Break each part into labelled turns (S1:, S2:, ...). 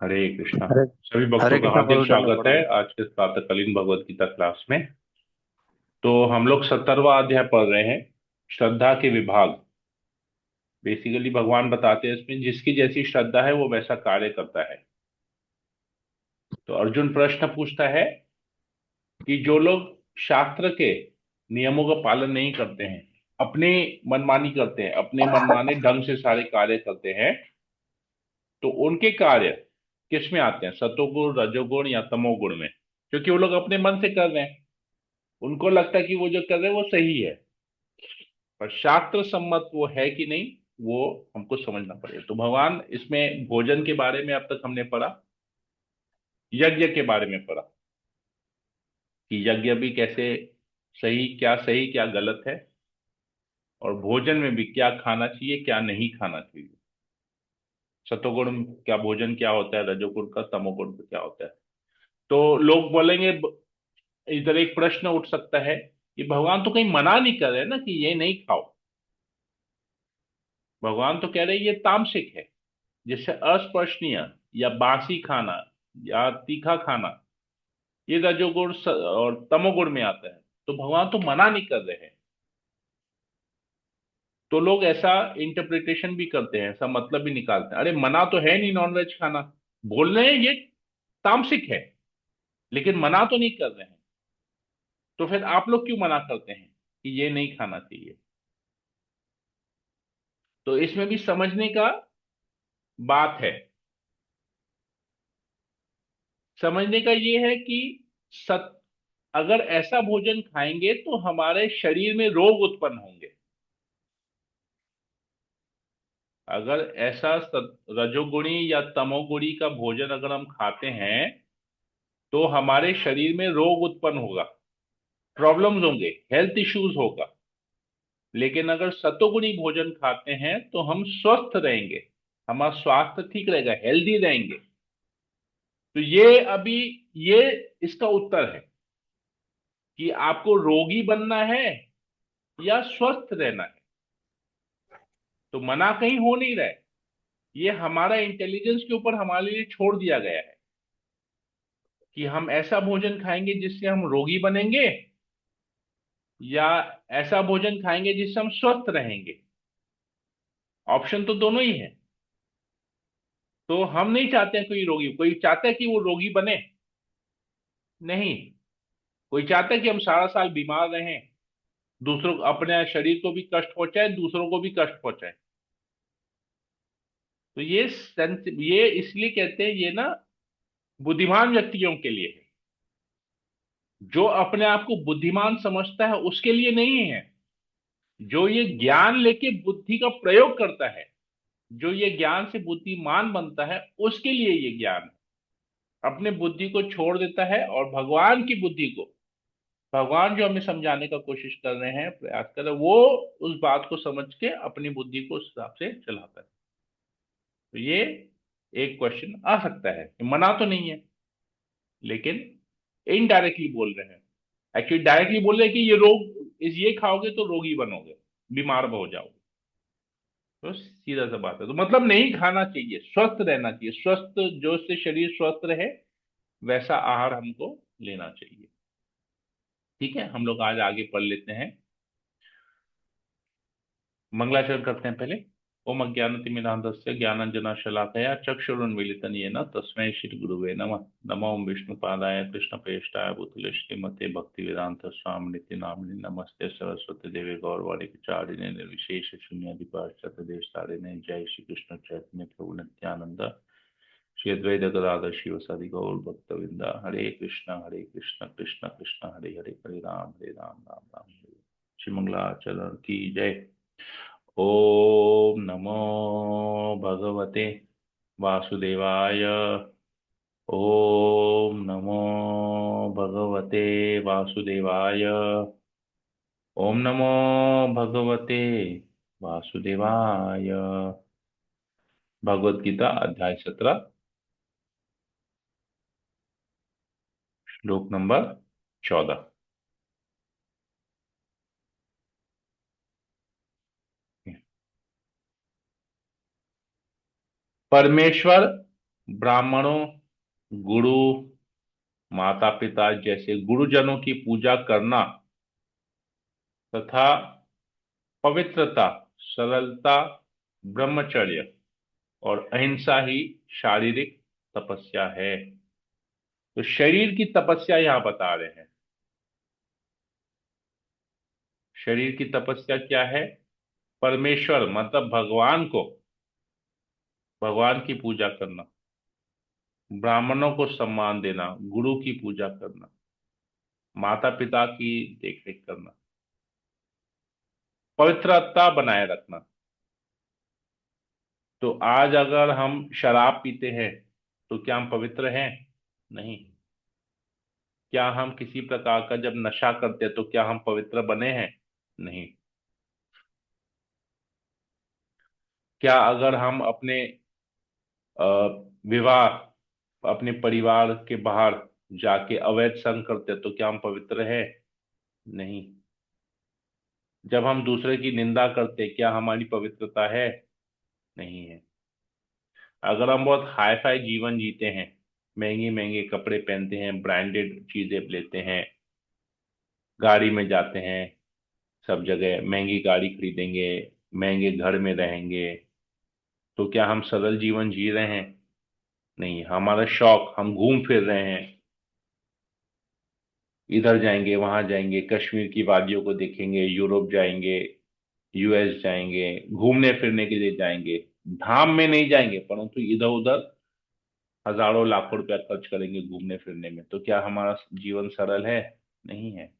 S1: हरे कृष्णा।
S2: हरे
S1: सभी भक्तों
S2: हरे
S1: का
S2: कृष्णा
S1: हार्दिक
S2: बोलो दंडवत
S1: स्वागत है
S2: प्रणाम।
S1: आज के प्रातःकालीन भगवत गीता क्लास में। तो हम लोग 17वां अध्याय पढ़ रहे हैं, श्रद्धा के विभाग। बेसिकली भगवान बताते हैं इसमें जिसकी जैसी श्रद्धा है वो वैसा कार्य करता है। तो अर्जुन प्रश्न पूछता है कि जो लोग शास्त्र के नियमों का पालन नहीं करते हैं, अपने मनमानी करते हैं, अपने मनमाने ढंग से सारे कार्य करते हैं, तो उनके कार्य किस में आते हैं, सतोगुण, रजोगुण या तमोगुण में? क्योंकि वो लोग अपने मन से कर रहे हैं, उनको लगता है कि वो जो कर रहे हैं वो सही है, पर शास्त्र सम्मत वो है कि नहीं, वो हमको समझना पड़ेगा। तो भगवान इसमें भोजन के बारे में अब तक हमने पढ़ा, यज्ञ के बारे में पढ़ा कि यज्ञ भी कैसे सही क्या गलत है, और भोजन में भी क्या खाना चाहिए क्या नहीं खाना चाहिए। सतोगुण क्या भोजन क्या होता है, रजोगुण का, तमोगुण का क्या होता है। तो लोग बोलेंगे, इधर एक प्रश्न उठ सकता है कि भगवान तो कहीं मना नहीं कर रहे ना कि ये नहीं खाओ। भगवान तो कह रहे हैं ये तामसिक है, जैसे अस्पर्शनीय या बासी खाना या तीखा खाना, ये रजोगुण और तमोगुण में आता है। तो भगवान तो मना नहीं कर रहे हैं। तो लोग ऐसा इंटरप्रिटेशन भी करते हैं, ऐसा मतलब भी निकालते हैं, अरे मना तो है नहीं नॉनवेज खाना, बोल रहे हैं ये तामसिक है, लेकिन मना तो नहीं कर रहे हैं। तो फिर आप लोग क्यों मना करते हैं कि ये नहीं खाना चाहिए? तो इसमें भी समझने का बात है। समझने का ये है कि सत अगर ऐसा भोजन खाएंगे तो हमारे शरीर में रोग उत्पन्न होंगे। अगर ऐसा रजोगुणी या तमोगुणी का भोजन अगर हम खाते हैं तो हमारे शरीर में रोग उत्पन्न होगा, प्रॉब्लम्स होंगे, हेल्थ इश्यूज होगा। लेकिन अगर सतोगुणी भोजन खाते हैं तो हम स्वस्थ रहेंगे, हमारा स्वास्थ्य ठीक रहेगा, हेल्दी रहेंगे। तो ये अभी ये इसका उत्तर है कि आपको रोगी बनना है या स्वस्थ रहना है। तो मना कहीं हो नहीं रहा है, ये हमारा इंटेलिजेंस के ऊपर हमारे लिए छोड़ दिया गया है कि हम ऐसा भोजन खाएंगे जिससे हम रोगी बनेंगे, या ऐसा भोजन खाएंगे जिससे हम स्वस्थ रहेंगे। ऑप्शन तो दोनों ही है। तो हम नहीं चाहते हैं कोई चाहता है कि वो रोगी बने? नहीं। कोई चाहता है कि हम सारा साल बीमार रहें, दूसरों को, अपने शरीर को भी कष्ट पहुंचाए, दूसरों को भी कष्ट पहुंचाए। तो ये इसलिए कहते हैं ये ना बुद्धिमान व्यक्तियों के लिए है। जो अपने आप को बुद्धिमान समझता है उसके लिए नहीं है। जो ये ज्ञान लेके बुद्धि का प्रयोग करता है, जो ये ज्ञान से बुद्धिमान बनता है, उसके लिए ये ज्ञान है। अपने बुद्धि को छोड़ देता है और भगवान की बुद्धि को, भगवान जो हमें समझाने का कोशिश कर रहे हैं, प्रयास कर रहे हैं, वो उस बात को समझ के अपनी बुद्धि को उस हिसाब से चलाता है। तो ये एक क्वेश्चन आ सकता है कि मना तो नहीं है, लेकिन इनडायरेक्टली बोल रहे हैं। एक्चुअली डायरेक्टली बोल रहे हैं कि ये खाओगे तो रोगी बनोगे, बीमार हो जाओगे। तो सीधा सा बात है, तो मतलब नहीं खाना चाहिए, स्वस्थ रहना चाहिए, स्वस्थ जो से शरीर स्वस्थ रहे वैसा आहार हमको लेना चाहिए। ठीक है, हम लोग आज आगे पढ़ लेते हैं। मंगलाचरण करते हैं पहले। ओम अज्ञानतिमिरान्धस्य ज्ञानांजनशलाकया चक्षुरुन्मीलितं येन तस्मै श्री गुरुवे नमः। नमो विष्णुपादाय कृष्णप्रेष्ठाय भूतले श्रीमते भक्तिवेदांत स्वामिनिति नामिने नमस्ते सरस्वती देवे गौरवाणी प्रचारिणे निर्विशेष शून्याधिपाश्चात देशतारिणे। जय श्री कृष्ण चैतन्य प्रभु नित्यानंद, श्री अद्वैत गदाधर शिव सदि गौर भक्तविंदा। हरे कृष्ण कृष्ण कृष्ण हरे हरे, हरे राम राम राम हरे हरे। श्री मंगलाचरण की जय। ओम नमो भगवते वासुदेवाय। ओम नमो भगवते वासुदेवाय। ओम नमो भगवते वासुदेवाय। भगवत गीता अध्याय 17, श्लोक नंबर 14। परमेश्वर ब्राह्मणों, गुरु, माता पिता जैसे गुरुजनों की पूजा करना तथा पवित्रता, सरलता, ब्रह्मचर्य और अहिंसा ही शारीरिक तपस्या है। तो शरीर की तपस्या यहां बता रहे हैं। शरीर की तपस्या क्या है? परमेश्वर मतलब भगवान को, भगवान की पूजा करना, ब्राह्मणों को सम्मान देना, गुरु की पूजा करना, माता पिता की देखरेख करना, पवित्रता बनाए रखना। तो आज अगर हम शराब पीते हैं तो क्या हम पवित्र हैं? नहीं। क्या हम किसी प्रकार का जब नशा करते हैं तो क्या हम पवित्र बने हैं? नहीं। क्या अगर हम अपने अ, विवाह अपने परिवार के बाहर जाके अवैध संग करते हैं तो क्या हम पवित्र हैं? नहीं। जब हम दूसरे की निंदा करते हैं क्या हमारी पवित्रता है? नहीं है। अगर हम बहुत हाई फाई जीवन जीते हैं, महंगे महंगे कपड़े पहनते हैं, ब्रांडेड चीजें लेते हैं, गाड़ी में जाते हैं, सब जगह महंगी गाड़ी खरीदेंगे, महंगे घर में रहेंगे, तो क्या हम सरल जीवन जी रहे हैं? नहीं। हमारा शौक, हम घूम फिर रहे हैं, इधर जाएंगे वहां जाएंगे, कश्मीर की वादियों को देखेंगे, यूरोप जाएंगे, यूएस जाएंगे, घूमने फिरने के लिए जाएंगे, धाम में नहीं जाएंगे परंतु इधर उधर हजारों लाखों रुपया खर्च करेंगे घूमने फिरने में, तो क्या हमारा जीवन सरल है? नहीं है।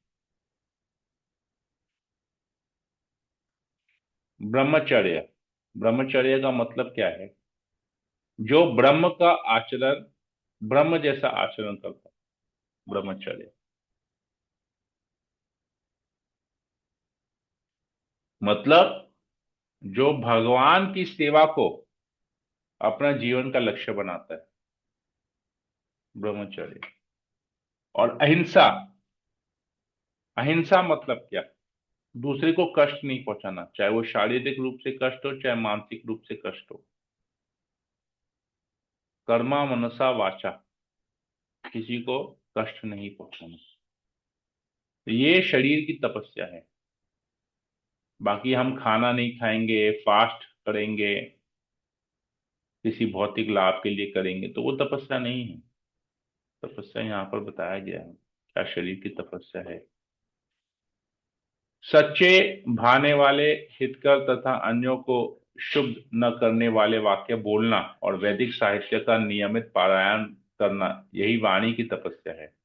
S1: ब्रह्मचर्य, ब्रह्मचर्य का मतलब क्या है? जो ब्रह्म का आचरण, ब्रह्म जैसा आचरण करता है, ब्रह्मचर्य मतलब जो भगवान की सेवा को अपना जीवन का लक्ष्य बनाता है, ब्रह्मचर्य। और अहिंसा, अहिंसा मतलब क्या? दूसरे को कष्ट नहीं पहुंचाना, चाहे वो शारीरिक रूप से कष्ट हो चाहे मानसिक रूप से कष्ट हो। कर्मा मनसा वाचा, किसी को कष्ट नहीं पहुंचाना। तो ये शरीर की तपस्या है। बाकी हम खाना नहीं खाएंगे, फास्ट करेंगे, किसी भौतिक लाभ के लिए करेंगे, तो वो तपस्या नहीं है। तपस्या यहाँ पर बताया गया है क्या शरीर की तपस्या है। सच्चे, भाने वाले, हितकर तथा अन्यों को शुभ न करने वाले वाक्य बोलना और वैदिक साहित्य का नियमित पारायण करना, यही वाणी की तपस्या है।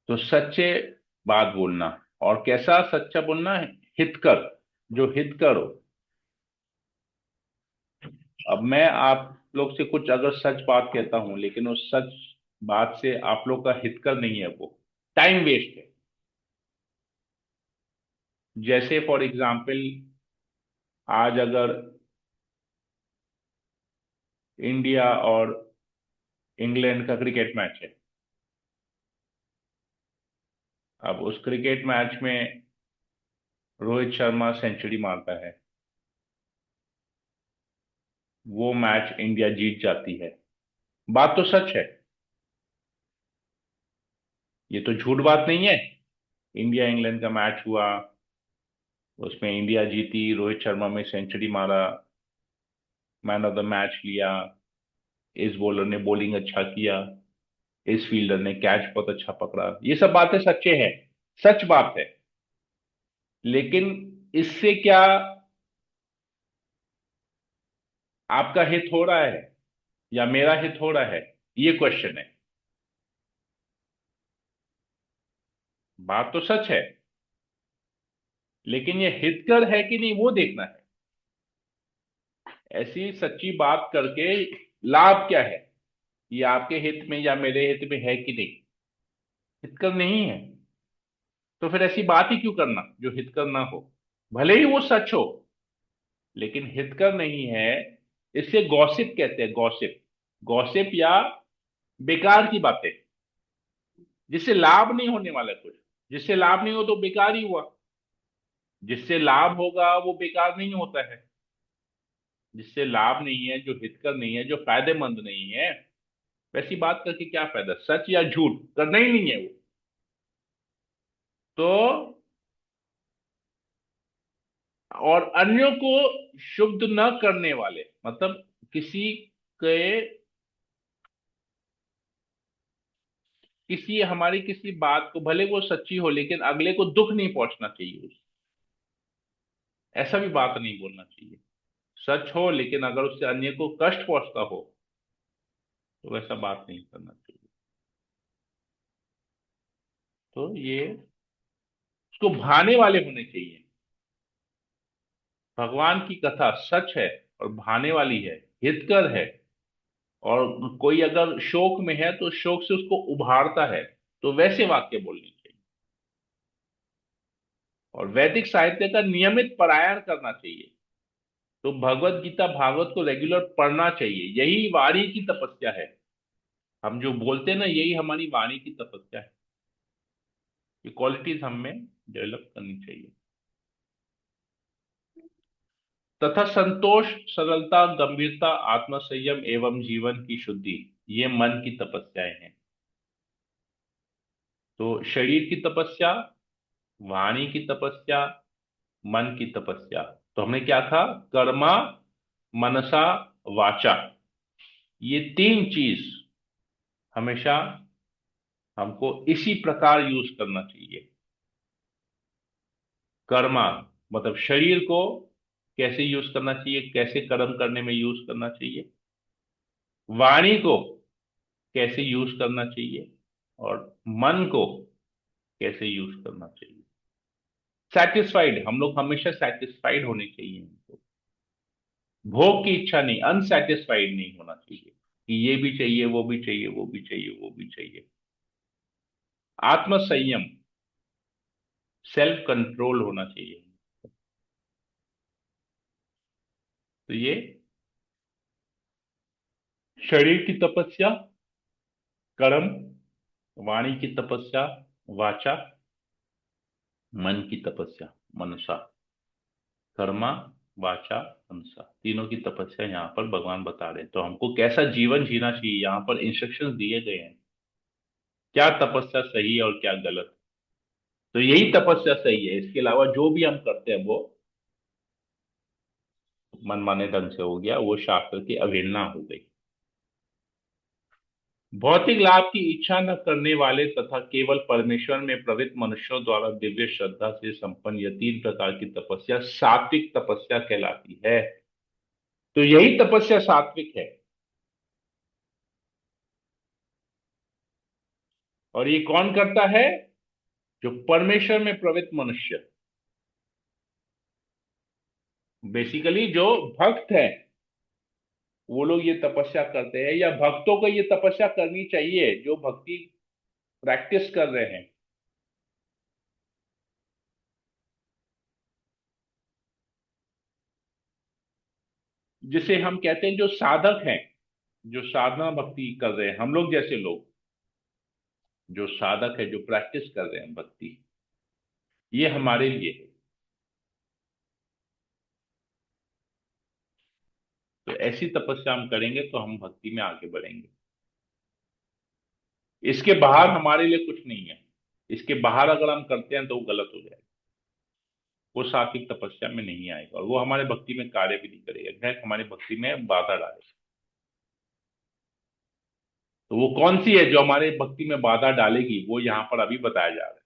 S1: तो सच्चे बात बोलना, और कैसा सच्चा बोलना है? हितकर, जो हितकर हो। अब मैं आप लोग से कुछ अगर सच बात कहता हूं लेकिन उस सच बात से आप लोग का हितकर नहीं है, वो टाइम वेस्ट है। जैसे फॉर एग्जाम्पल, आज अगर इंडिया और इंग्लैंड का क्रिकेट मैच है, अब उस क्रिकेट मैच में रोहित शर्मा सेंचुरी मारता है, वो मैच इंडिया जीत जाती है, बात तो सच है, ये तो झूठ बात नहीं है। इंडिया इंग्लैंड का मैच हुआ, उसमें इंडिया जीती, रोहित शर्मा में सेंचुरी मारा, मैन ऑफ द मैच लिया, इस बॉलर ने बॉलिंग अच्छा किया, इस फील्डर ने कैच बहुत अच्छा पकड़ा, ये सब बातें सच्चे हैं, सच बात है। लेकिन इससे क्या आपका हित हो रहा है या मेरा हित हो रहा है, ये क्वेश्चन है। बात तो सच है, लेकिन ये हितकर है कि नहीं वो देखना है। ऐसी सच्ची बात करके लाभ क्या है? ये आपके हित में या मेरे हित में है कि नहीं? हितकर नहीं है, तो फिर ऐसी बात ही क्यों करना जो हितकर ना हो? भले ही वो सच हो, लेकिन हितकर नहीं है। इससे गॉसिप कहते हैं, गॉसिप, गॉसिप या बेकार की बातें। जिससे लाभ नहीं होने वाला कुछ। जिससे लाभ नहीं हो तो बेकार ही हुआ। जिससे लाभ होगा वो बेकार नहीं होता है। जिससे लाभ नहीं है, जो हितकर नहीं है, जो फायदेमंद नहीं है, वैसी बात करके क्या फायदा। सच या झूठ करना ही नहीं है वो। तो और अन्यों को शुद्ध न करने वाले, मतलब किसी के, किसी हमारी किसी बात को, भले वो सच्ची हो, लेकिन अगले को दुख नहीं पहुंचना चाहिए ऐसा भी बात नहीं बोलना चाहिए। सच हो लेकिन अगर उससे अन्य को कष्ट पहुंचता हो तो वैसा बात नहीं करना चाहिए। तो ये उसको भाने वाले होने चाहिए। भगवान की कथा सच है और भाने वाली है, हितकर है, और कोई अगर शोक में है तो शोक से उसको उभारता है, तो वैसे वाक्य बोलने चाहिए। और वैदिक साहित्य का नियमित पारायण करना चाहिए। तो भगवत गीता भागवत को रेगुलर पढ़ना चाहिए। यही वाणी की तपस्या है। हम जो बोलते हैं ना, यही हमारी वाणी की तपस्या है। ये क्वालिटीज हम में डेवलप करनी चाहिए। तथा संतोष, सरलता, गंभीरता, आत्मसंयम एवं जीवन की शुद्धि, ये मन की तपस्याएं हैं। तो शरीर की तपस्या, वाणी की तपस्या, मन की तपस्या। तो हमने क्या था, कर्मा, मनसा, वाचा, ये तीन चीज हमेशा हमको इसी प्रकार यूज करना चाहिए। कर्मा मतलब शरीर को कैसे यूज करना चाहिए, कैसे कर्म करने में यूज करना चाहिए। वाणी को कैसे यूज करना चाहिए, और मन को कैसे यूज करना चाहिए। सेटिस्फाइड, हम लोग हमेशा सेटिस्फाइड होने चाहिए हमको। भोग की इच्छा नहीं, अनसेटिस्फाइड नहीं होना चाहिए कि ये भी चाहिए, वो भी चाहिए, वो भी चाहिए, वो भी चाहिए। आत्म संयम, सेल्फ कंट्रोल होना चाहिए। तो ये शरीर की तपस्या, कर्म, वाणी की तपस्या, वाचा, मन की तपस्या, मनसा, कर्मा, वाचा, मनसा, तीनों की तपस्या यहाँ पर भगवान बता रहे हैं। तो हमको कैसा जीवन जीना चाहिए, यहाँ पर इंस्ट्रक्शंस दिए गए हैं। क्या तपस्या सही है और क्या गलत। तो यही तपस्या सही है। इसके अलावा जो भी हम करते हैं वो मनमाने ढंग से हो गया, वो शास्त्र की अवहेलना हो गई। भौतिक लाभ की इच्छा न करने वाले तथा केवल परमेश्वर में प्रवृत्त मनुष्यों द्वारा दिव्य श्रद्धा से संपन्न यह तीन प्रकार की तपस्या सात्विक तपस्या कहलाती है। तो यही तपस्या सात्विक है। और ये कौन करता है, जो परमेश्वर में प्रवृत्त मनुष्य, बेसिकली जो भक्त है, वो लोग ये तपस्या करते हैं, या भक्तों को ये तपस्या करनी चाहिए जो भक्ति प्रैक्टिस कर रहे हैं। जिसे हम कहते हैं जो साधक हैं, जो साधना भक्ति कर रहे हैं, हम लोग जैसे लोग जो साधक है, जो प्रैक्टिस कर रहे हैं भक्ति, ये हमारे लिए है। तो ऐसी तपस्या हम करेंगे तो हम भक्ति में आगे बढ़ेंगे। इसके बाहर हमारे लिए कुछ नहीं है। इसके बाहर अगर हम करते हैं तो वो गलत हो जाएगा। वो सात्विक तपस्या में नहीं आएगा, और वो हमारे भक्ति में कार्य भी नहीं करेगा, इनफैक्ट हमारी भक्ति में बाधा डालेगा। तो वो कौन सी है जो हमारे भक्ति में बाधा डालेगी, वो यहां पर अभी बताया जा रहा है।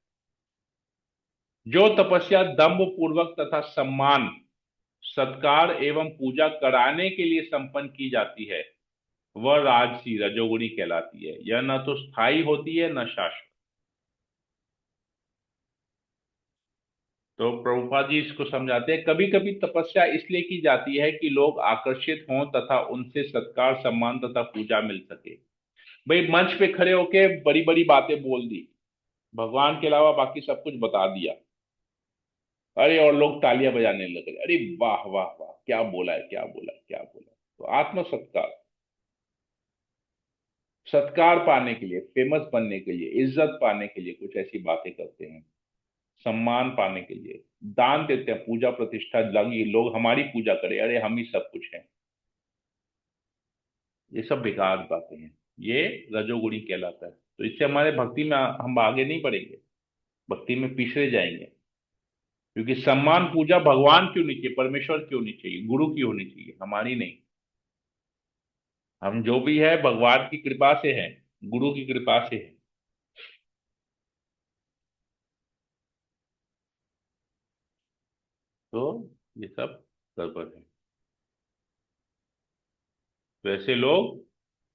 S1: जो तपस्या दंभ पूर्वक तथा सम्मान, सत्कार एवं पूजा कराने के लिए संपन्न की जाती है, वह राजसी रजोगुणी कहलाती है। यह न तो स्थायी होती है न शाश्वत। तो प्रभुपाद जी इसको समझाते हैं, कभी कभी तपस्या इसलिए की जाती है कि लोग आकर्षित हों तथा उनसे सत्कार, सम्मान तथा पूजा मिल सके। भाई मंच पे खड़े होके बड़ी बड़ी बातें बोल दी, भगवान के अलावा बाकी सब कुछ बता दिया, अरे और लोग तालियां बजाने लगे, अरे वाह वाह वाह, क्या बोला है, क्या बोला है, क्या बोला है। तो आत्म सत्कार, सत्कार पाने के लिए, फेमस बनने के लिए, इज्जत पाने के लिए कुछ ऐसी बातें करते हैं, सम्मान पाने के लिए दान देते हैं, पूजा प्रतिष्ठा लगी, लोग हमारी पूजा करें, अरे हम ही सब कुछ हैं। ये सब बेकार बातें हैं, ये रजोगुणी कहलाता है। तो इससे हमारे भक्ति में हम आगे नहीं बढ़ेंगे, भक्ति में पिछड़े जाएंगे। क्योंकि सम्मान पूजा भगवान की होनी चाहिए, परमेश्वर की होनी चाहिए, गुरु की होनी चाहिए, हमारी नहीं। हम जो भी है भगवान की कृपा से है, गुरु की कृपा से है। तो ये सब गड़बड़ है। तो ऐसे लोग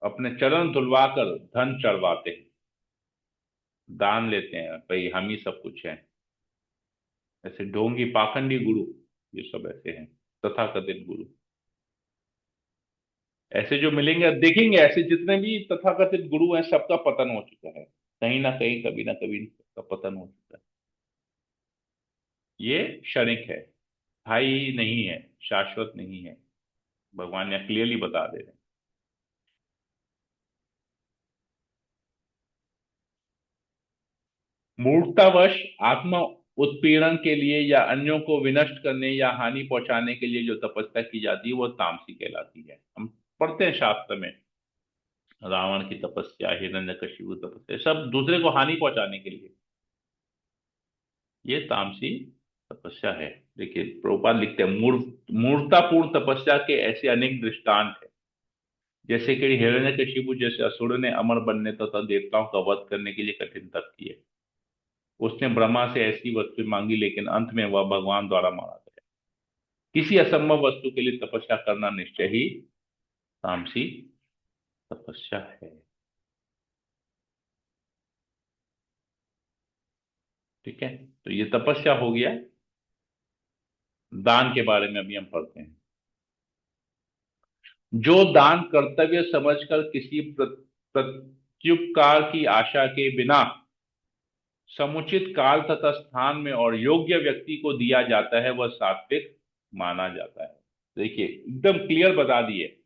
S1: अपने चरण धुलवा कर धन चढ़वाते हैं, दान लेते हैं, भाई हम ही सब कुछ है। ऐसे ढोंगी पाखंडी गुरु, ये सब ऐसे हैं, तथाकथित गुरु। ऐसे जो मिलेंगे, देखेंगे ऐसे जितने भी तथाकथित गुरु हैं, सबका पतन हो चुका है, कहीं ना कहीं, कभी ना कभी सबका पतन हो चुका है। ये क्षणिक है, स्थायी नहीं है, शाश्वत नहीं है। भगवान यहाँ क्लियरली बता दे रहे हैं। मूर्खतावश आत्म उत्पीड़न के लिए या अन्यों को विनष्ट करने या हानि पहुंचाने के लिए जो तपस्या की जाती है वो तामसी कहलाती है। हम पढ़ते हैं शास्त्र में, रावण की तपस्या, हिरण्यकशिपु की तपस्या, सब दूसरे को हानि पहुंचाने के लिए, ये तामसी तपस्या है। देखिए प्रभुपाद लिखते हैं, मूर्खतापूर्ण तपस्या के ऐसे अनेक दृष्टांत है। जैसे कि हिरण्यकशिपु जैसे असुर ने अमर बनने तथा देवताओं का वध करने के लिए कठिन तप किए। उसने ब्रह्मा से ऐसी वस्तु मांगी, लेकिन अंत में वह भगवान द्वारा मारा गया। किसी असंभव वस्तु के लिए तपस्या करना निश्चय ही तामसी तपस्या है। ठीक है, तो ये तपस्या हो गया। दान के बारे में अभी हम पढ़ते हैं। जो दान कर्तव्य समझकर किसी प्रत्युपकार की आशा के बिना समुचित काल तथा स्थान में और योग्य व्यक्ति को दिया जाता है, वह सात्विक माना जाता है। देखिए एकदम क्लियर बता दिए,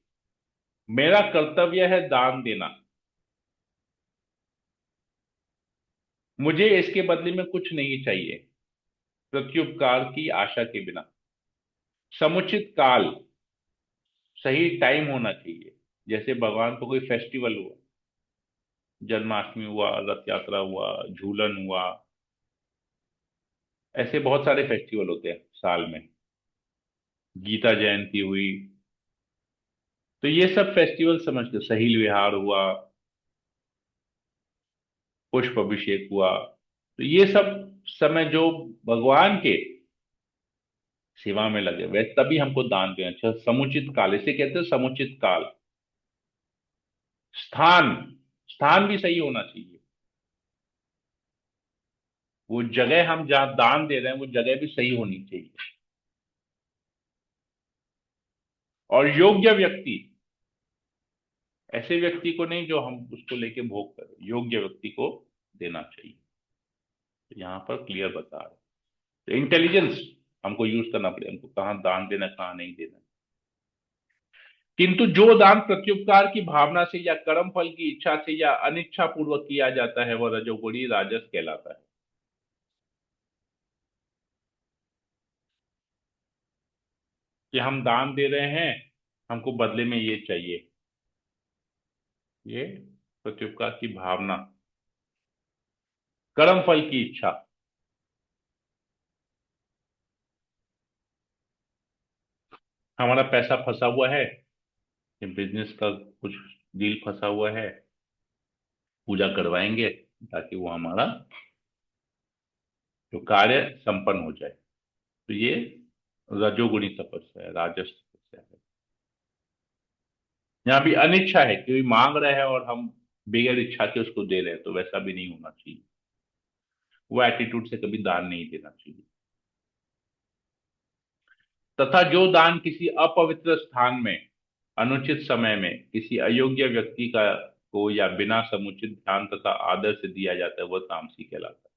S1: मेरा कर्तव्य है दान देना, मुझे इसके बदले में कुछ नहीं चाहिए, प्रत्युपकार की आशा के बिना। समुचित काल, सही टाइम होना चाहिए। जैसे भगवान को कोई फेस्टिवल हुआ, जन्माष्टमी हुआ, रथ यात्रा हुआ, झूलन हुआ, ऐसे बहुत सारे फेस्टिवल होते हैं साल में, गीता जयंती हुई, तो ये सब फेस्टिवल समझ के, सहील विहार हुआ, पुष्प अभिषेक हुआ, तो ये सब समय जो भगवान के सेवा में लगे वह, तभी हमको दान देना चाहिए। समुचित काल इसे कहते हैं, समुचित काल। स्थान, स्थान भी सही होना चाहिए। वो जगह हम जहां दान दे रहे हैं वो जगह भी सही होनी चाहिए। और योग्य व्यक्ति, ऐसे व्यक्ति को नहीं जो हम उसको लेके भोग करें, योग्य व्यक्ति को देना चाहिए। तो यहाँ पर क्लियर बता रहे हैं। तो इंटेलिजेंस हमको यूज करना पड़ेगा, हमको कहाँ दान देना, कहाँ नहीं देना। किंतु जो दान प्रत्युपकार की भावना से या कर्म फल की इच्छा से या अनिच्छा पूर्वक किया जाता है वह रजोगुणी राजस कहलाता है। कि हम दान दे रहे हैं, हमको बदले में ये चाहिए, ये प्रत्युपकार की भावना, कर्म फल की इच्छा। हमारा पैसा फंसा हुआ है, ये बिजनेस का कुछ डील फंसा हुआ है, पूजा करवाएंगे ताकि वो हमारा जो कार्य संपन्न हो जाए। तो ये रजोगुणी तपस्या है, राजस तपस्या है। यहाँ भी अनिच्छा है, कोई मांग रहा है और हम बगैर इच्छा के उसको दे रहे हैं, तो वैसा भी नहीं होना चाहिए। वो एटीट्यूड से कभी दान नहीं देना चाहिए। तथा जो दान किसी अपवित्र स्थान में, अनुचित समय में, किसी अयोग्य व्यक्ति का को या बिना समुचित ध्यान तथा आदर से दिया जाता है वह तामसी कहलाता है।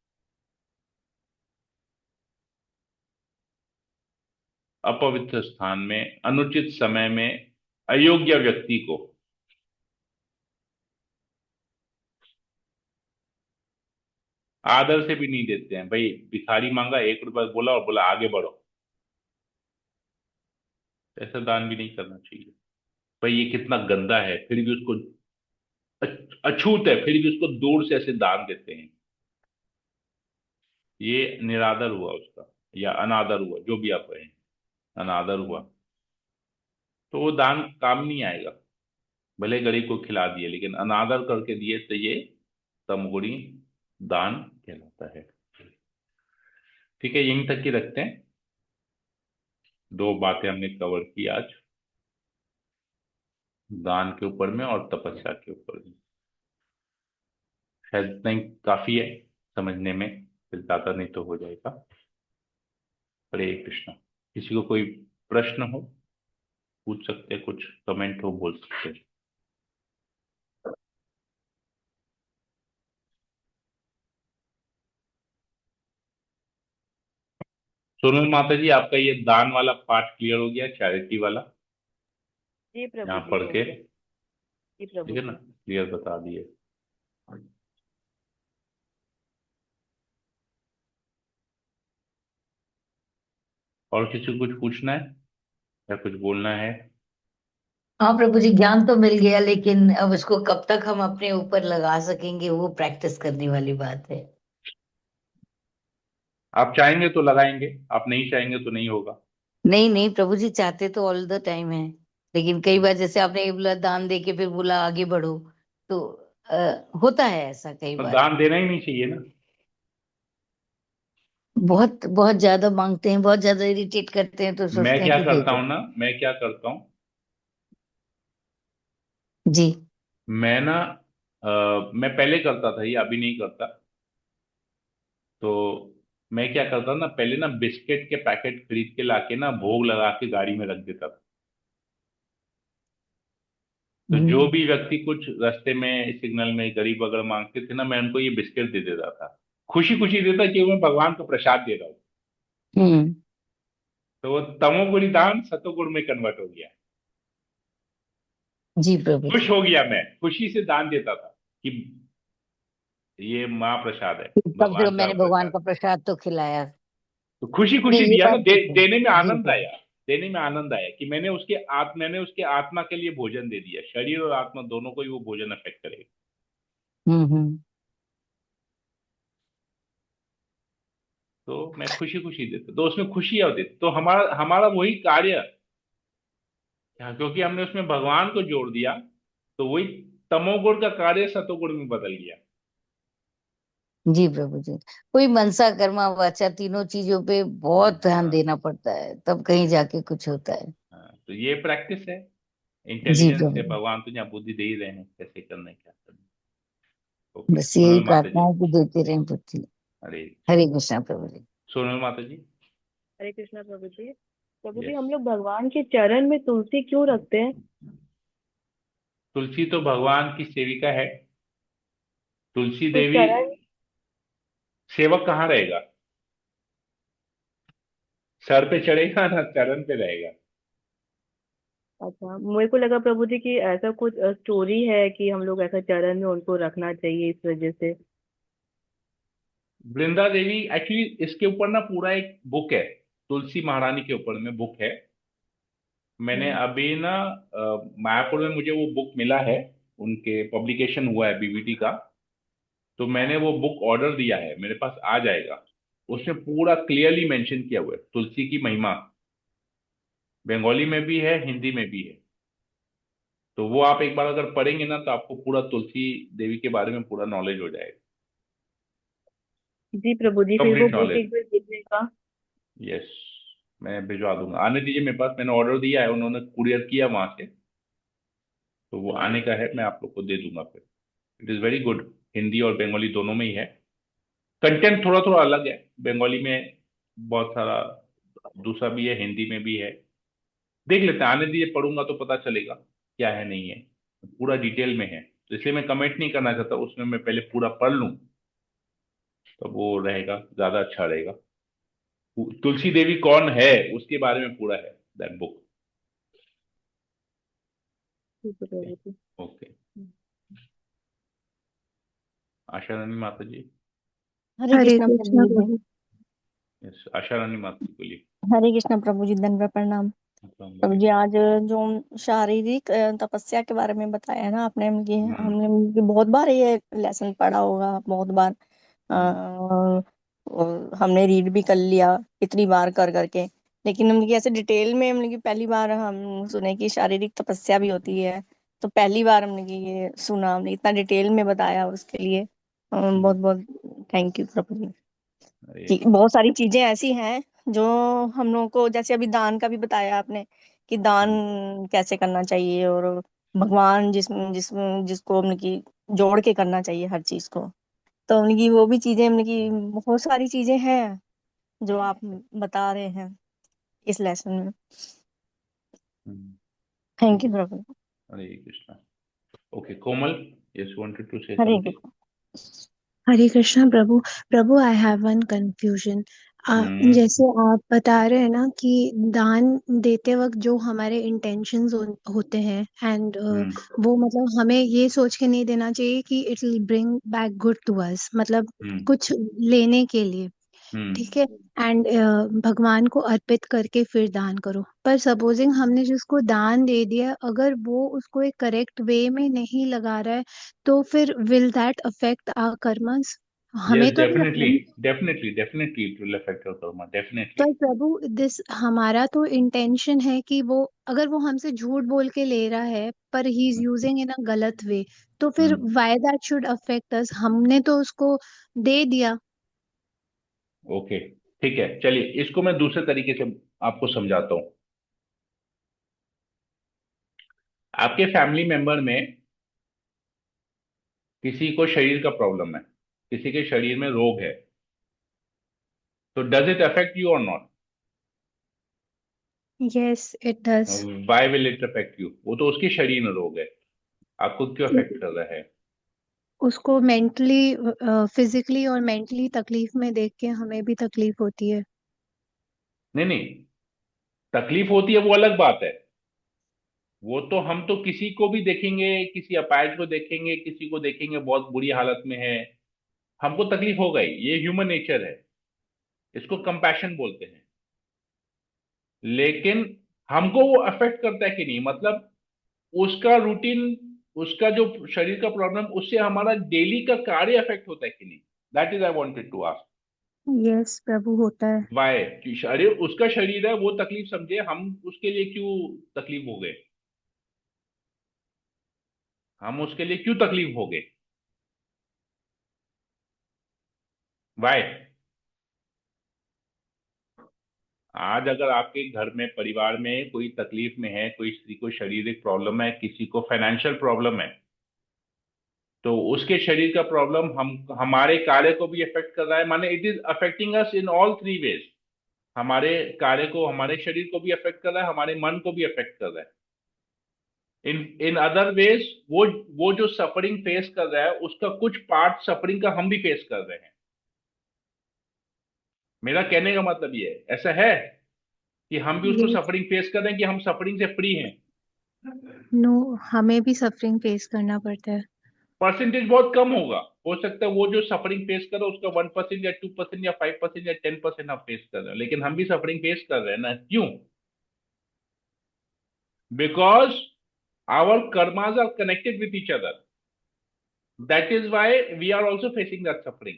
S1: अपवित्र स्थान में, अनुचित समय में, अयोग्य व्यक्ति को, आदर से भी नहीं देते हैं भाई। भिखारी मांगा, 1 रुपया बोला और बोला आगे बढ़ो। ऐसा दान भी नहीं करना चाहिए। भाई ये कितना गंदा है, फिर भी उसको अछूत है, फिर भी उसको दूर से ऐसे दान देते हैं। ये निरादर हुआ उसका, या अनादर हुआ, जो भी आप कहें। अनादर हुआ, तो वो दान काम नहीं आएगा। भले गरीब को खिला दिए, लेकिन अनादर करके दिए तो ये तमगुणी दान कहलाता है। ठीक है, यहीं तक ही रखते हैं। 2 बातें हमने कवर की आज, दान के ऊपर में और तपस्या के ऊपर में। शायद नहीं, काफी है समझने में, फिर ज्यादा नहीं तो हो जाएगा। हरे कृष्णा। किसी को कोई प्रश्न हो, पूछ सकते हैं, कुछ कमेंट हो बोल सकते हैं। सोनल माता जी, आपका ये दान वाला पार्ट क्लियर हो गया, चैरिटी वाला,
S2: जी प्रभु
S1: यहाँ
S2: जी,
S1: पढ़
S2: हो
S1: के?
S2: गया। जी
S1: ठीक
S2: प्रभु
S1: है ना,
S2: जी।
S1: क्लियर बता दिए। और किसी को कुछ पूछना है या कुछ बोलना है?
S3: हाँ प्रभु जी, ज्ञान तो मिल गया, लेकिन अब इसको कब तक हम अपने ऊपर लगा सकेंगे, वो प्रैक्टिस करने वाली बात है।
S1: आप चाहेंगे तो लगाएंगे, आप नहीं चाहेंगे तो नहीं होगा।
S3: नहीं नहीं प्रभु जी, चाहते तो ऑल द टाइम है, लेकिन कई बार जैसे आपने ये बोला दान दे के फिर बोला आगे बढ़ो, तो होता है ऐसा कई
S1: तो
S3: बार।
S1: दान देना ही नहीं चाहिए ना।
S3: बहुत बहुत ज्यादा मांगते हैं, बहुत ज्यादा इरिटेट करते हैं, तो
S1: मैं
S3: सोचते हैं
S1: क्या
S3: कि दे
S1: करता
S3: दो।
S1: हूँ ना, मैं क्या करता हूँ,
S3: जी।
S1: मैं ना मैं पहले करता था, ये अभी नहीं करता। तो मैं क्या करता ना, पहले ना बिस्किट के पैकेट खरीद के लाके ना भोग लगा के गाड़ी में रख देता था। तो जो
S3: हम्म
S1: भी व्यक्ति कुछ रास्ते में सिग्नल में गरीब अगर मांगते थे ना, मैं उनको ये बिस्किट दे देता था। खुशी खुशी देता कि मैं भगवान को प्रसाद दे रहा हूँ।
S3: हम्म।
S1: तो वो तमोगुणी दान सतोगुण में कन्वर्ट हो गया।
S3: जी प्रभु
S1: खुश
S3: जी।
S1: हो गया, मैं खुशी से दान देता था कि ये महाप्रसाद है,
S3: कम से
S1: भगवान
S3: कम
S1: का
S3: मैंने भगवान
S1: प्रसाद।
S3: का प्रसाद तो खिलाया।
S1: तो खुशी खुशी
S3: नहीं, ये
S1: दिया ना,
S3: बात ठीक है।
S1: देने में
S3: जी
S1: आनंद
S3: प्रभु।
S1: आया। देने में आनंद आया कि मैंने उसके आत्मा के लिए भोजन दे दिया। शरीर और आत्मा दोनों को ही वो भोजन अफेक्ट करेगा।
S3: हम्म।
S1: तो मैं खुशी खुशी देता, तो उसमें खुशी होती, तो हमारा हमारा वही कार्य। हाँ, क्योंकि हमने उसमें भगवान को जोड़ दिया, तो वही तमोगुण का कार्य सतोगुण में बदल गया।
S3: जी प्रभु जी। कोई मनसा कर्मा वाचा तीनों चीजों पे बहुत ध्यान
S1: हाँ।
S3: देना पड़ता है, तब कहीं जाके कुछ होता है।
S1: हाँ, तो ये प्रैक्टिस है।
S3: जी
S1: इंटेलिजेंस
S3: प्रभु
S1: से
S3: जी।
S1: भगवान तो यहाँ बुद्धि दे ही रहे हैं, कैसे करना है, क्या करना है। ओके,
S3: बस यही
S1: सोनल माता
S3: प्रार्थना
S1: जी।
S3: है कि देते रहें बुद्धि।
S1: हरे
S3: हरे कृष्णा प्रभु जी।
S1: सोनल माता जी।
S2: हरे कृष्णा प्रभु जी। प्रभु जी,
S1: यस।
S2: हम लोग भगवान के चरण में तुलसी क्यों रखते हैं?
S1: तुलसी तो भगवान की सेविका है। तुलसी
S2: तो
S1: देवी,
S2: चरण।
S1: सेवक कहाँ रहेगा? सर पे चढ़ेगा ना, चरण पे रहेगा।
S2: अच्छा, मेरे को लगा प्रभु जी कि ऐसा कुछ स्टोरी है कि हम लोग ऐसा चरण में उनको रखना चाहिए इस वजह से।
S1: वृंदा देवी, एक्चुअली इसके ऊपर ना पूरा एक बुक है, तुलसी महारानी के ऊपर में बुक है। मैंने
S2: हम्म।
S1: अभी ना मायापुर में मुझे वो बुक मिला है, उनके पब्लिकेशन हुआ है बीबीटी का। तो मैंने वो बुक ऑर्डर दिया है, मेरे पास आ जाएगा। उसमें पूरा क्लियरली मेंशन किया हुआ है तुलसी की महिमा। बंगाली में भी है, हिंदी में भी है। तो वो आप एक बार अगर पढ़ेंगे ना, तो आपको पूरा तुलसी देवी के बारे में पूरा नॉलेज हो जाएगा।
S2: जी प्रभु जी, फिर वो
S1: कंप्लीट
S2: बुक
S1: नॉलेज।
S2: एक बार दीजिएगा।
S1: यस, मैं भिजवा दूंगा, आने दीजिए मेरे पास, मैंने ऑर्डर दिया है, उन्होंने कुरियर किया वहां से। तो वो आने का है, मैं आप लोग को दे दूंगा फिर। It is very good. Hindi और बंगाली दोनों में ही है। कंटेंट थोड़ा थोड़ा अलग है, बंगाली में बहुत सारा दूसरा भी है, हिंदी में भी है। देख लेते हैं, आने दीजिए, पढ़ूंगा तो पता चलेगा क्या है नहीं है। पूरा डिटेल में है, तो इसलिए मैं कमेंट नहीं करना चाहता, उसमें मैं पहले पूरा पढ़ लूं, तो वो रहेगा, ज्यादा अच्छा रहेगा। तुलसी देवी कौन है उसके बारे में पूरा है दैट बुक।
S2: ठीक है प्रभु जी।
S1: ओके। आशा रानी माता जी।
S4: हरे
S2: हरे
S4: कृष्णा
S2: कृष्णा
S4: प्रभु जी।
S2: प्रभु।
S1: यस, आशा रानी माता बोलिए।
S4: हरे कृष्णा प्रभु जी, दंडवत प्रणाम। प्रभु जी, आज जो शारीरिक तपस्या के बारे में बताया है ना आपने, हमने बहुत बार ये लेसन पढ़ा होगा, बहुत बार हमने रीड भी कर लिया इतनी बार कर करके, लेकिन हम ऐसे डिटेल में हमने पहली बार हम सुने कि शारीरिक तपस्या भी होती है। तो पहली बार हमने ये सुना, हमने इतना डिटेल में बताया, उसके लिए बहुत बहुत थैंक यू प्रभु जी। कि बहुत सारी चीजें ऐसी हैं जो हम लोगों को, जैसे अभी दान का भी बताया आपने कि दान कैसे करना चाहिए, और भगवान जिसको हमने की जोड़ के करना चाहिए हर चीज को। तो हमने की वो भी चीजें, हमने की बहुत सारी चीजें हैं जो आप बता रहे हैं इस लेसन में। थैंक यू प्रभु।
S1: Hare Krishna. Okay, Komal, yes, wanted to say
S4: here
S1: something.
S4: Krishna.
S5: Hare Krishna प्रभु। प्रभु, आई हैव वन कंफ्यूजन। जैसे आप बता रहे हैं ना कि दान देते वक्त जो हमारे इंटेंशंस होते हैं, एंड वो मतलब हमें ये सोच के नहीं देना चाहिए कि it will bring back good to us, मतलब कुछ लेने के लिए, ठीक है, एंड भगवान को अर्पित करके फिर दान करो। पर सपोजिंग हमने जिसको दान दे दिया, अगर वो उसको एक करेक्ट वे में नहीं लगा रहा है, तो फिर will that affect our karmas?
S1: Yes,
S5: हमें तो नहीं।
S1: definitely it will affect your karma, definitely.
S5: पर प्रभु, दिस हमारा तो इंटेंशन है कि वो, अगर वो हमसे झूठ बोल के ले रहा है पर ही इज यूजिंग इन अ गलत वे, तो फिर why that should affect us? हमने तो उसको दे दिया।
S1: ओके, ठीक है, चलिए इसको मैं दूसरे तरीके से आपको समझाता हूँ। आपके फैमिली मेंबर में किसी को शरीर का प्रॉब्लम है, किसी के शरीर में रोग है, तो डज इट अफेक्ट यू और not?
S5: Yes, it does.
S1: Why will it affect you? वो तो उसके शरीर में रोग है, आपको क्यों अफेक्ट कर रहा है?
S5: उसको मेंटली, फिजिकली और मेंटली तकलीफ में देख के हमें भी तकलीफ होती है।
S1: नहीं नहीं, तकलीफ होती है वो अलग बात है। वो तो हम तो किसी को भी देखेंगे, किसी अपाहिज को देखेंगे, किसी को देखेंगे बहुत बुरी हालत में है, हमको तकलीफ होगा ही, ये ह्यूमन नेचर है, इसको कंपैशन बोलते हैं। लेकिन हमको वो अफेक्ट करता है कि नहीं, मतलब उसका रूटीन, उसका जो शरीर का प्रॉब्लम, उससे हमारा डेली का कार्य अफेक्ट होता है कि नहीं? That is I wanted to ask.
S5: Yes प्रभु, होता है।
S1: वाई? कि शरीर, उसका शरीर है, वो तकलीफ समझे, हम उसके लिए क्यों तकलीफ हो गए? हम उसके लिए क्यों तकलीफ हो गए? वाई? आज अगर आपके घर में, परिवार में कोई तकलीफ में है, कोई स्त्री को शारीरिक प्रॉब्लम है, किसी को फाइनेंशियल प्रॉब्लम है, तो उसके शरीर का प्रॉब्लम हम हमारे कार्य को भी अफेक्ट कर रहा है, माने it is affecting us in all three ways. हमारे कार्य को, हमारे शरीर को भी अफेक्ट कर रहा है, हमारे मन को भी अफेक्ट कर रहा है। इन इन अदर वेज, वो जो सफरिंग फेस कर रहा है, उसका कुछ पार्ट सफरिंग का हम भी फेस कर रहे हैं। मेरा कहने का मतलब ये है, ऐसा है कि हम भी उसको
S5: यस।
S1: सफरिंग फेस कर रहे हैं, कि हम सफरिंग से फ्री हैं?
S5: नो, हमें भी सफरिंग फेस करना पड़ता है।
S1: परसेंटेज बहुत कम होगा, हो सकता है वो जो सफरिंग फेस कर रहा है उसका 1% या 2% या 5% या 10% आप फेस कर रहे हैं, लेकिन हम भी सफरिंग फेस कर रहे हैं ना। क्यों? Because our karmas are connected with each other, that is why we are also facing that suffering.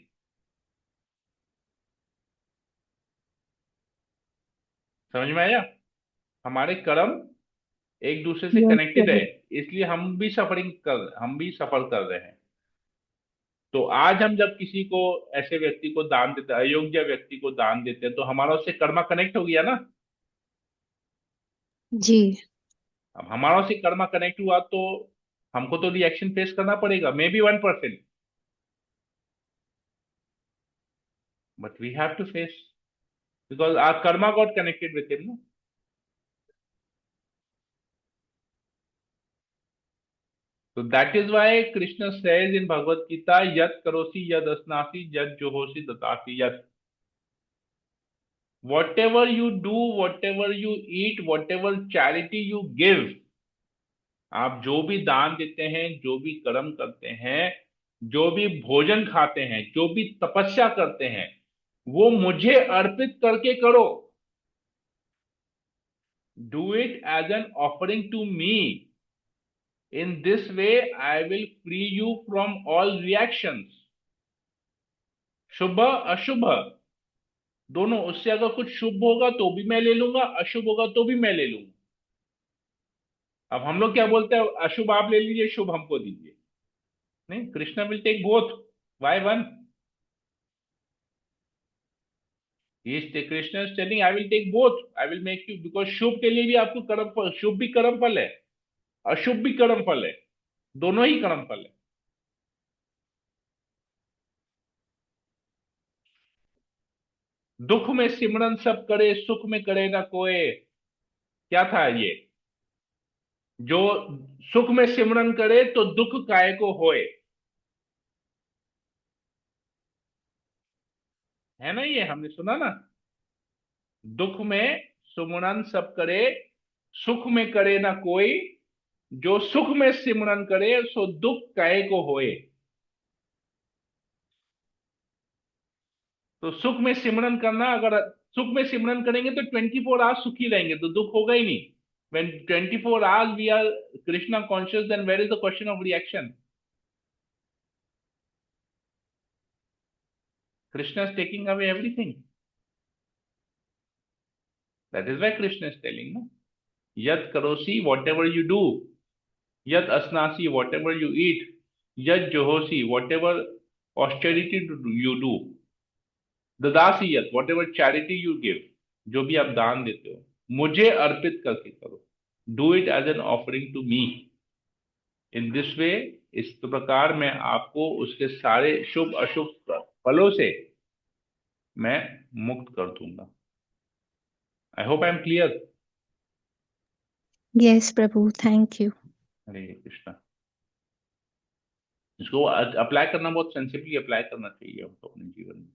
S1: समझ में आया? हमारे कर्म एक दूसरे से
S5: यस
S1: कनेक्टेड है,
S5: प्रभु।
S1: इसलिए हम भी सफर कर रहे हैं। तो आज हम जब किसी को, ऐसे व्यक्ति को दान देते हैं, अयोग्य व्यक्ति को दान देते हैं, तो हमारा उससे कर्मा कनेक्ट हो गया ना।
S5: जी।
S1: अब हमारा उससे कर्मा कनेक्ट हुआ तो हमको तो रिएक्शन फेस करना पड़ेगा, maybe 1%, but we have to face, because our karma got connected with him. तो that is why Krishna says in Bhagavad Gita, यद करोसी यद अस्नासी यद जोहोसी ददासी यद। Whatever you do, whatever you eat, whatever charity you give, आप जो भी दान देते हैं, जो भी कर्म करते हैं, जो भी भोजन खाते हैं, जो भी तपस्या करते हैं, वो मुझे अर्पित करके करो। Do it as an offering to me. In this way I will free you from all reactions, शुभ अशुभ दोनों। उससे अगर कुछ शुभ होगा तो भी मैं ले लूंगा, अशुभ होगा तो भी मैं ले लूंगा। अब हम लोग क्या बोलते हैं, अशुभ आप ले लीजिए, शुभ हमको दीजिए। नहीं, Krishna will take both. Why one? Krishna is telling I will take both, I will make you, because शुभ के लिए भी आपको कर्म फल, शुभ भी कर्म फल है, अशुभ भी कर्म फल है, दोनों ही कर्म फल है। दुख में सिमरन सब करे, सुख में करे ना कोई। क्या था ये? जो सुख में सिमरन करे तो दुख काय को होए, है ना? ये हमने सुना ना। दुख में सुमरन सब करे, सुख में करे ना कोई, जो सुख में सिमरन करे सो दुख काय को होए। तो सुख में सिमरन करना, अगर सुख में सिमरन करेंगे तो 24 आवर्स सुखी रहेंगे, तो दुख होगा ही नहीं। when 24 hours we are Krishna conscious, then where is the question of reaction? Krishna is taking away everything. That is why Krishna is telling, no? Yat karosi, whatever you do, yat asnasi, whatever you eat, yat johosi, whatever austerity you do, ददासी यत, whatever charity you give, जो भी आप दान देते हो, मुझे अर्पित करके करो। Do it as an offering to me. In this way, इस प्रकार मैं आपको उसके सारे शुभ अशुभ फलों से मैं मुक्त कर दूंगा। I hope I am clear.
S5: Yes, Prabhu. Thank you.
S1: हरे कृष्णा। इसको अप्लाई करना, बहुत सेंसिबली अप्लाई करना चाहिए हमको अपने जीवन में।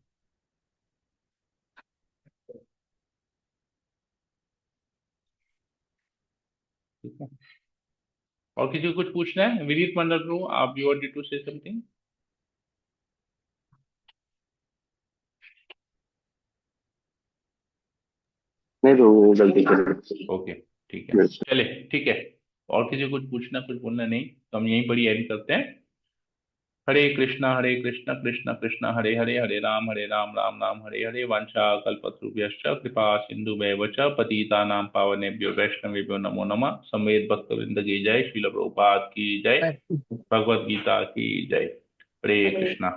S1: ठीक है, और किसी को कुछ पूछना है? विनीत मंडल प्रभु, आप you wanted to say something?
S6: नहीं तो वो गलती कर।
S1: ओके, ठीक है, चले, ठीक है। और किसी को कुछ पूछना, कुछ बोलना नहीं, तो हम यहीं पर ही एंड करते हैं। हरे कृष्णा कृष्णा कृष्णा हरे हरे, हरे राम राम राम हरे हरे। वांछा कल्पतरुभ्यश्च कृपा सिन्धुभ्येव च पतितानां पावनेभ्यो वैष्णवेभ्यो नमो नमः। समवेत भक्तवृंद की जय, श्रील प्रभुपाद की जय, भगवद गीता की जय। हरे कृष्णा।